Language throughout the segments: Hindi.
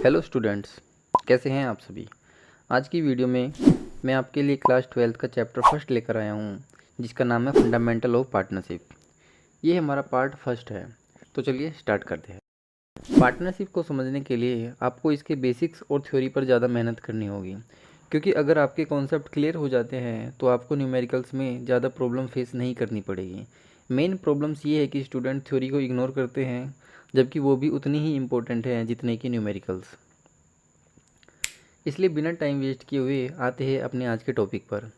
हेलो स्टूडेंट्स, कैसे हैं आप सभी। आज की वीडियो में मैं आपके लिए क्लास 12th का चैप्टर फर्स्ट लेकर आया हूं, जिसका नाम है फंडामेंटल ऑफ पार्टनरशिप। ये हमारा पार्ट फर्स्ट है, तो चलिए स्टार्ट करते हैं। पार्टनरशिप को समझने के लिए आपको इसके बेसिक्स और थ्योरी पर ज़्यादा मेहनत करनी होगी, क्योंकि अगर आपके कॉन्सेप्ट क्लियर हो जाते हैं तो आपको न्यूमेरिकल्स में ज़्यादा प्रॉब्लम फेस नहीं करनी पड़ेगी। मेन प्रॉब्लम्स ये है कि स्टूडेंट थ्योरी को इग्नोर करते हैं, जबकि वो भी उतनी ही इम्पोर्टेंट है जितने कि न्यूमेरिकल्स। इसलिए बिना टाइम वेस्ट किए हुए आते हैं अपने आज के टॉपिक पर।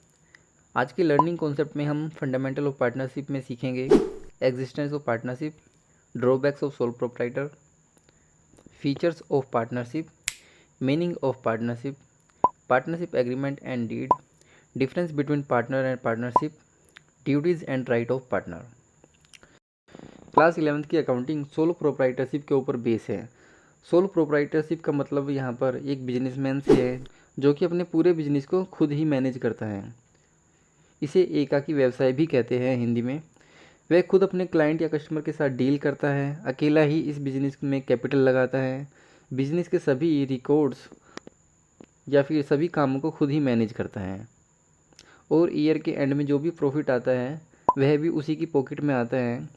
आज के लर्निंग कॉन्सेप्ट में हम फंडामेंटल ऑफ पार्टनरशिप में सीखेंगे existence of partnership, drawbacks of sole proprietor, features of partnership, meaning of partnership, partnership agreement and deed, difference between partner and partnership, duties and right of partner. Class 11th की अकाउंटिंग सोलो प्रोप्राइटरशिप के ऊपर बेस है। सोलो प्रोप्राइटरशिप का मतलब यहाँ पर एक बिजनेसमैन से है जो कि अपने पूरे बिजनेस को खुद ही मैनेज करता है। इसे एकाकी व्यवसाय भी कहते हैं हिंदी में। वह खुद अपने क्लाइंट या कस्टमर के साथ डील करता है, अकेला ही इस बिजनेस में कैपिटल लगाता है, बिजनेस के सभी रिकॉर्ड्स या फिर सभी कामों को खुद ही मैनेज करता है, और ईयर के एंड में जो भी प्रॉफिट आता है वह भी उसी की पॉकेट में आता है।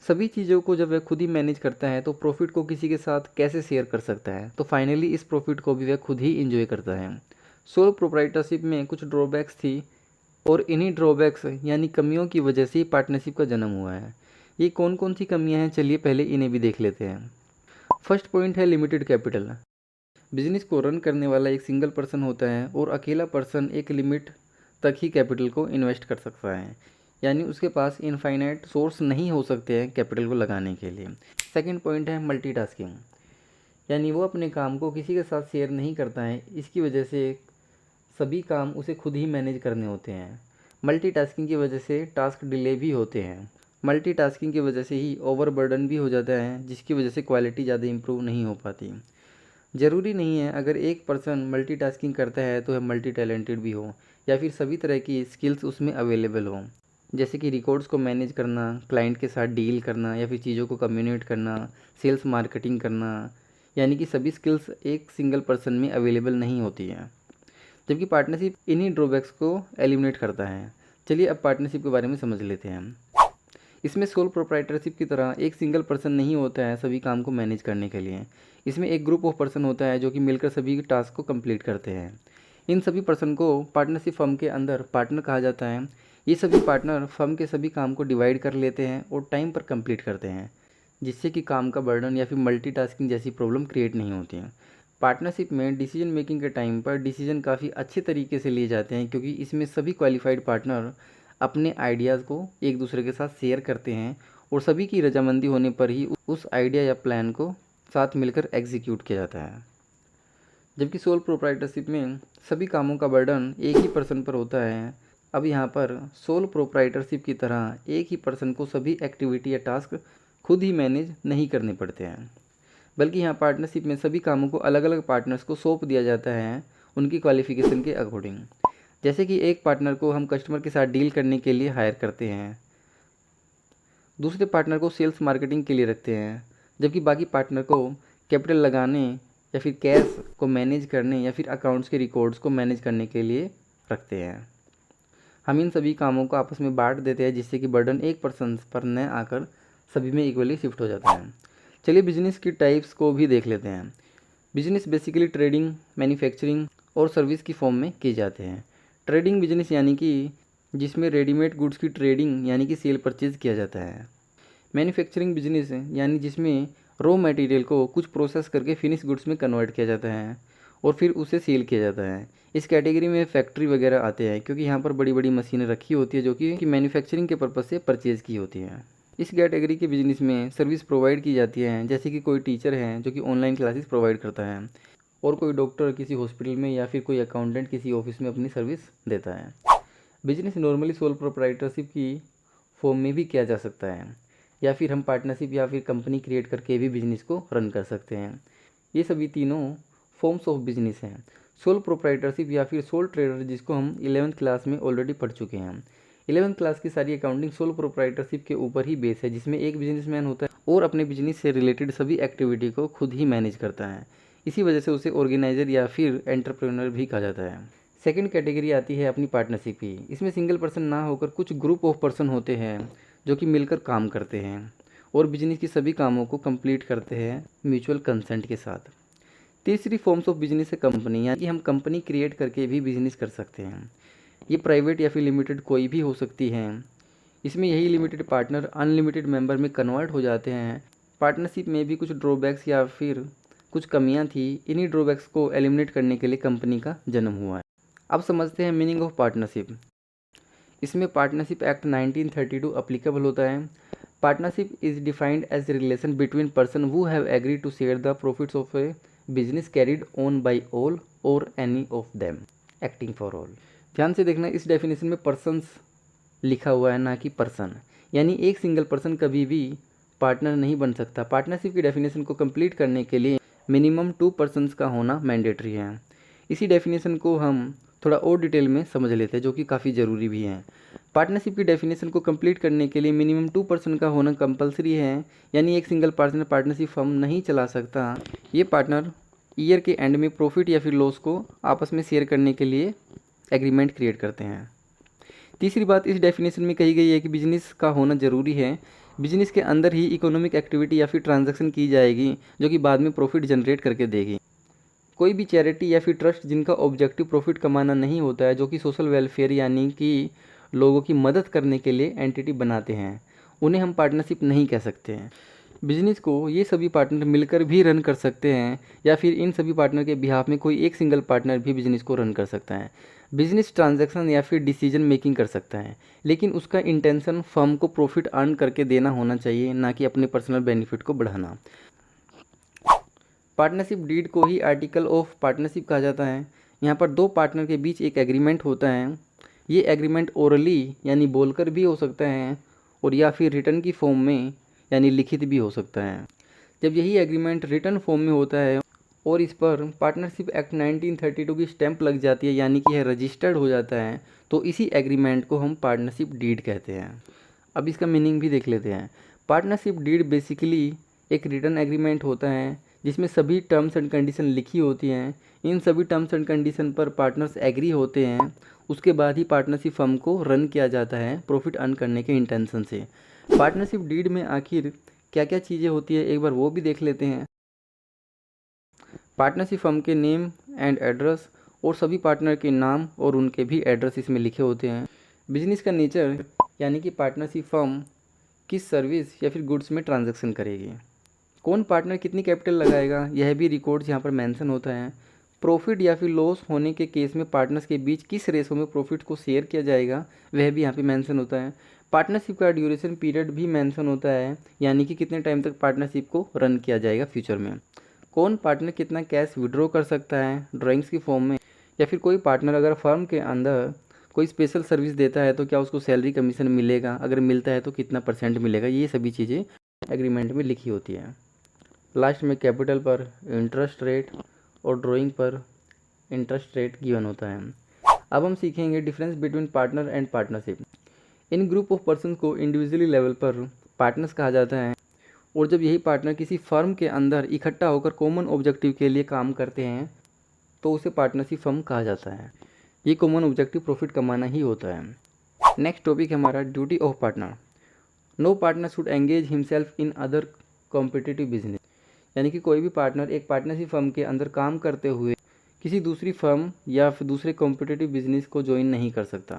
सभी चीज़ों को जब वह खुद ही मैनेज करता है तो प्रॉफिट को किसी के साथ कैसे शेयर कर सकता है, तो फाइनली इस प्रॉफिट को भी वह खुद ही इंजॉय करता है। सोल प्रोप्राइटरशिप में कुछ ड्रॉबैक्स थी, और इन्हीं ड्रॉबैक्स यानी कमियों की वजह से ही पार्टनरशिप का जन्म हुआ है। ये कौन कौन सी कमियां हैं, चलिए पहले इन्हें भी देख लेते हैं। फर्स्ट पॉइंट है लिमिटेड कैपिटल। बिजनेस को रन करने वाला एक सिंगल पर्सन होता है, और अकेला पर्सन एक लिमिट तक ही कैपिटल को इन्वेस्ट कर सकता है, यानी उसके पास इनफाइनाइट सोर्स नहीं हो सकते हैं कैपिटल को लगाने के लिए। सेकंड पॉइंट है मल्टीटास्किंग, यानी वो अपने काम को किसी के साथ शेयर नहीं करता है। इसकी वजह से सभी काम उसे खुद ही मैनेज करने होते हैं। मल्टीटास्किंग की वजह से टास्क डिले भी होते हैं। मल्टीटास्किंग की वजह से ही ओवरबर्डन भी हो जाता है, जिसकी वजह से क्वालिटी ज़्यादा इंप्रूव नहीं हो पाती। ज़रूरी नहीं है अगर एक पर्सन मल्टीटास्किंग करता है तो वह मल्टी टैलेंटेड भी हो, या फिर सभी तरह की स्किल्स उसमें अवेलेबल हो, जैसे कि रिकॉर्ड्स को मैनेज करना, क्लाइंट के साथ डील करना, या फिर चीज़ों को कम्युनिकेट करना, सेल्स मार्केटिंग करना। यानी कि सभी स्किल्स एक सिंगल पर्सन में अवेलेबल नहीं होती हैं, जबकि पार्टनरशिप इन्हीं ड्रॉबैक्स को एलिमिनेट करता है। चलिए अब पार्टनरशिप के बारे में समझ लेते हैं। इसमें सोल प्रोप्राइटरशिप की तरह एक सिंगल पर्सन नहीं होता है सभी काम को मैनेज करने के लिए। इसमें एक ग्रुप ऑफ पर्सन होता है जो कि मिलकर सभी टास्क को कंप्लीट करते हैं। इन सभी पर्सन को पार्टनरशिप फर्म के अंदर पार्टनर कहा जाता है। ये सभी पार्टनर फर्म के सभी काम को डिवाइड कर लेते हैं और टाइम पर कंप्लीट करते हैं, जिससे कि काम का बर्डन या फिर मल्टीटास्किंग जैसी प्रॉब्लम क्रिएट नहीं होती है। पार्टनरशिप में डिसीजन मेकिंग के टाइम पर डिसीजन काफ़ी अच्छे तरीके से लिए जाते हैं, क्योंकि इसमें सभी क्वालिफाइड पार्टनर अपने आइडियाज़ को एक दूसरे के साथ शेयर करते हैं, और सभी की रजामंदी होने पर ही उस आइडिया या प्लान को साथ मिलकर एग्जीक्यूट किया जाता है। जबकि सोल प्रोप्राइटरशिप में सभी कामों का बर्डन एक ही पर्सन पर होता है। अब यहाँ पर सोल प्रोप्राइटरशिप की तरह एक ही पर्सन को सभी एक्टिविटी या टास्क खुद ही मैनेज नहीं करने पड़ते हैं, बल्कि यहाँ पार्टनरशिप में सभी कामों को अलग अलग पार्टनर्स को सौंप दिया जाता है उनकी क्वालिफिकेशन के अकॉर्डिंग। जैसे कि एक पार्टनर को हम कस्टमर के साथ डील करने के लिए हायर करते हैं, दूसरे पार्टनर को सेल्स मार्केटिंग के लिए रखते हैं, जबकि बाकी पार्टनर को कैपिटल लगाने या फिर कैश को मैनेज करने या फिर अकाउंट्स के रिकॉर्ड्स को मैनेज करने के लिए रखते हैं। हम इन सभी कामों को आपस में बांट देते हैं, जिससे कि बर्डन एक पर्सन पर न आकर सभी में इक्वली शिफ्ट हो जाता है। चलिए बिजनेस की टाइप्स को भी देख लेते हैं। बिजनेस बेसिकली ट्रेडिंग, मैन्युफैक्चरिंग और सर्विस की फॉर्म में किए जाते हैं। ट्रेडिंग बिजनेस यानी कि जिसमें रेडीमेड गुड्स की ट्रेडिंग यानी कि सेल परचेज किया जाता है। मैन्युफैक्चरिंग बिजनेस यानी जिसमें रॉ मटेरियल को कुछ प्रोसेस करके फिनिश गुड्स में कन्वर्ट किया जाता है और फिर उसे सेल किया जाता है। इस कैटेगरी में फैक्ट्री वगैरह आते हैं, क्योंकि यहाँ पर बड़ी बड़ी मशीनें रखी होती है जो कि मैन्युफैक्चरिंग के पर्पज़ से परचेज़ की होती हैं। इस कैटेगरी के बिजनेस में सर्विस प्रोवाइड की जाती है, जैसे कि कोई टीचर है जो कि ऑनलाइन क्लासेस प्रोवाइड करता है, और कोई डॉक्टर किसी हॉस्पिटल में, या फिर कोई अकाउंटेंट किसी ऑफिस में अपनी सर्विस देता है। बिजनेस नॉर्मली सोल प्रोप्राइटरशिप की फॉर्म में भी किया जा सकता है, या फिर हम पार्टनरशिप या फिर कंपनी क्रिएट करके भी बिजनेस को रन कर सकते हैं। ये सभी तीनों फॉर्म्स ऑफ बिजनेस हैं। सोल प्रोप्राइटरशिप या फिर सोल ट्रेडर, जिसको हम 11th क्लास में ऑलरेडी पढ़ चुके हैं। 11th क्लास की सारी अकाउंटिंग सोल प्रोप्राइटरशिप के ऊपर ही बेस है, जिसमें एक बिजनेसमैन होता है और अपने बिजनेस से रिलेटेड सभी एक्टिविटी को खुद ही मैनेज करता है। इसी वजह से उसे ऑर्गेनाइजर या फिर एंटरप्रेन्योर भी कहा जाता है। सेकंड कैटेगरी आती है अपनी पार्टनरशिप की। इसमें सिंगल पर्सन ना होकर कुछ ग्रुप ऑफ पर्सन होते हैं जो कि मिलकर काम करते हैं और बिजनेस की सभी कामों को कंप्लीट करते हैं म्यूचुअल कंसेंट के साथ। तीसरी फॉर्म्स ऑफ बिजनेस है कंपनी, यानी कि हम कंपनी क्रिएट करके भी बिजनेस कर सकते हैं। ये प्राइवेट या फिर लिमिटेड कोई भी हो सकती है। इसमें यही लिमिटेड पार्टनर अनलिमिटेड मेंबर में कन्वर्ट हो जाते हैं। पार्टनरशिप में भी कुछ ड्रॉबैक्स या फिर कुछ कमियां थी, इन्हीं ड्रॉबैक्स को एलिमिनेट करने के लिए कंपनी का जन्म हुआ है। अब समझते हैं मीनिंग ऑफ पार्टनरशिप। इसमें पार्टनरशिप एक्ट 1932 अप्लीकेबल होता है। Partnership is defined as relation between person who have agree to share the profits of a business carried on by all or any of them acting for all. ध्यान से देखना, इस डेफिनेशन में पर्सन्स लिखा हुआ है, ना कि पर्सन। यानी एक सिंगल पर्सन कभी भी पार्टनर नहीं बन सकता। पार्टनरशिप की डेफिनेशन को कंप्लीट करने के लिए मिनिमम 2 पर्सन्स का होना मैंडेटरी है। इसी डेफिनेशन को हम थोड़ा और डिटेल में समझ लेते हैं, जो कि काफ़ी ज़रूरी भी है। पार्टनरशिप की डेफिनेशन को कंप्लीट करने के लिए मिनिमम 2 पर्सन का होना कंपलसरी है। यानी एक सिंगल पर्सन पार्टनरशिप फर्म नहीं चला सकता। ये पार्टनर ईयर के एंड में प्रॉफिट या फिर लॉस को आपस में शेयर करने के लिए एग्रीमेंट क्रिएट करते हैं। तीसरी बात इस डेफिनेशन में कही गई है कि बिजनेस का होना ज़रूरी है। बिजनेस के अंदर ही इकोनॉमिक एक्टिविटी या फिर ट्रांजैक्शन की जाएगी जो कि बाद में प्रॉफिट जनरेट करके देगी। कोई भी चैरिटी या फिर ट्रस्ट जिनका ऑब्जेक्टिव प्रॉफिट कमाना नहीं होता है, जो कि सोशल वेलफेयर यानी कि लोगों की मदद करने के लिए एंटिटी बनाते हैं, उन्हें हम पार्टनरशिप नहीं कह सकते हैं। बिजनेस को ये सभी पार्टनर मिलकर भी रन कर सकते हैं या फिर इन सभी पार्टनर के बिहाफ में कोई एक सिंगल पार्टनर भी बिजनेस को रन कर सकता है। बिजनेस ट्रांजैक्शन या फिर डिसीजन मेकिंग कर सकता है, लेकिन उसका इंटेंशन फर्म को प्रॉफिट अर्न करके देना होना चाहिए, ना कि अपने पर्सनल बेनिफिट को बढ़ाना। पार्टनरशिप डीड को ही आर्टिकल ऑफ पार्टनरशिप कहा जाता है। यहाँ पर दो पार्टनर के बीच एक एग्रीमेंट होता है। ये एग्रीमेंट ओरली यानी बोलकर भी हो सकता है और या फिर रिटर्न की फॉर्म में यानी लिखित भी हो सकता है। जब यही एग्रीमेंट रिटर्न फॉर्म में होता है और इस पर पार्टनरशिप एक्ट 1932 की स्टैंप लग जाती है, यानी कि यह रजिस्टर्ड हो जाता है, तो इसी एग्रीमेंट को हम पार्टनरशिप डीड कहते हैं। अब इसका मीनिंग भी देख लेते हैं। पार्टनरशिप डीड बेसिकली एक रिटर्न एग्रीमेंट होता है जिसमें सभी टर्म्स एंड कंडीशन लिखी होती हैं। इन सभी टर्म्स एंड कंडीशन पर पार्टनर्स एग्री होते हैं। उसके बाद ही पार्टनरशिप फर्म को रन किया जाता है प्रॉफिट अर्न करने के इंटेंशन से। पार्टनरशिप डीड में आखिर क्या क्या चीज़ें होती है, एक बार वो भी देख लेते हैं। पार्टनरशिप फर्म के नेम एंड एड्रेस और सभी पार्टनर के नाम और उनके भी एड्रेस इसमें लिखे होते हैं। बिजनेस का नेचर यानी कि पार्टनरशिप फर्म किस सर्विस या फिर गुड्स में ट्रांजैक्शन करेगी, कौन पार्टनर कितनी कैपिटल लगाएगा, यह भी रिकॉर्ड्स यहाँ पर मेंशन होता है। प्रॉफिट या फिर लॉस होने के केस में पार्टनर्स के बीच किस रेशो में प्रॉफिट को शेयर किया जाएगा, वह भी यहाँ पे मेंशन होता है। पार्टनरशिप का ड्यूरेशन पीरियड भी मेंशन होता है, यानी कि कितने टाइम तक पार्टनरशिप को रन किया जाएगा फ्यूचर में। कौन पार्टनर कितना कैश विड्रॉ कर सकता है ड्राइंग्स की फॉर्म में, या फिर कोई पार्टनर अगर फर्म के अंदर कोई स्पेशल सर्विस देता है तो क्या उसको सैलरी कमीशन मिलेगा, अगर मिलता है तो कितना % मिलेगा, ये सभी चीज़ें एग्रीमेंट में लिखी होती है। लास्ट में कैपिटल पर इंटरेस्ट रेट और ड्राइंग पर इंटरेस्ट रेट गिवन होता है। अब हम सीखेंगे difference between partner and partnership. In group of person को इंडिविजुअली लेवल पर पार्टनर्स कहा जाता है, और जब यही पार्टनर किसी फर्म के अंदर इकट्ठा होकर कॉमन ऑब्जेक्टिव के लिए काम करते हैं तो उसे पार्टनरशिप फर्म कहा जाता है। ये कॉमन ऑब्जेक्टिव प्रॉफिट कमाना ही होता है। नेक्स्ट टॉपिक है हमारा duty of partner. No partner should engage himself in other competitive business, यानी कि कोई भी पार्टनर एक पार्टनरशिप फर्म के अंदर काम करते हुए किसी दूसरी फर्म या फिर दूसरे कॉम्पिटिटिव बिजनेस को ज्वाइन नहीं कर सकता,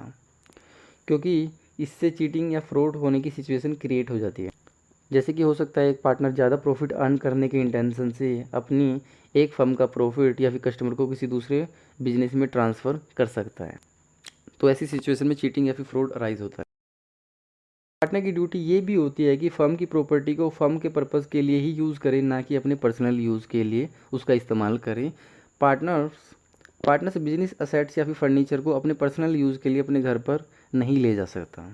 क्योंकि इससे चीटिंग या फ्रॉड होने की सिचुएशन क्रिएट हो जाती है। जैसे कि हो सकता है एक पार्टनर ज़्यादा प्रॉफिट अर्न करने के इंटेंशन से अपनी एक फर्म का प्रॉफिट या फिर कस्टमर को किसी दूसरे बिजनेस में ट्रांसफ़र कर सकता है, तो ऐसी सिचुएशन में चीटिंग या फिर फ्रॉड अराइज होता है। पार्टनर की ड्यूटी ये भी होती है कि फर्म की प्रॉपर्टी को फर्म के पर्पज़ के लिए ही यूज़ करें, ना कि अपने पर्सनल यूज़ के लिए उसका इस्तेमाल करें। पार्टनर्स बिजनेस असेट्स या फिर फर्नीचर को अपने पर्सनल यूज़ के लिए अपने घर पर नहीं ले जा सकता।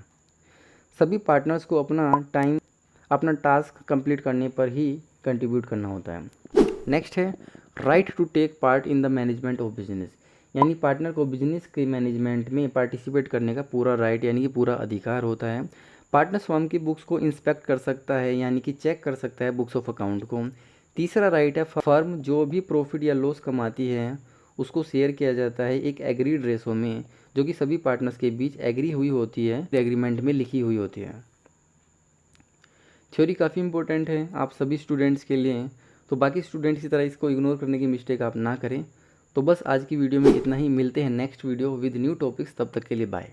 सभी पार्टनर्स को अपना टास्क कंप्लीट करने पर ही कंट्रीब्यूट करना होता है। नेक्स्ट है right to take part in the management of business, यानी पार्टनर को बिजनेस के मैनेजमेंट में पार्टिसिपेट करने का पूरा राइट यानी कि पूरा अधिकार होता है। पार्टनर्स फर्म की बुक्स को इंस्पेक्ट कर सकता है, यानी कि चेक कर सकता है बुक्स ऑफ अकाउंट को। तीसरा राइट है फर्म जो भी प्रॉफिट या लॉस कमाती है उसको शेयर किया जाता है एक एग्रीड रेशो में, जो कि सभी पार्टनर्स के बीच एग्री हुई होती है, एग्रीमेंट में लिखी हुई होती है। थ्योरी काफ़ी इंपॉर्टेंट है आप सभी स्टूडेंट्स के लिए, तो बाकी स्टूडेंट्स की तरह इसको इग्नोर करने की मिस्टेक आप ना करें। तो बस आज की वीडियो में इतना ही, मिलते हैं next video with new topics, तब तक के लिए बाय।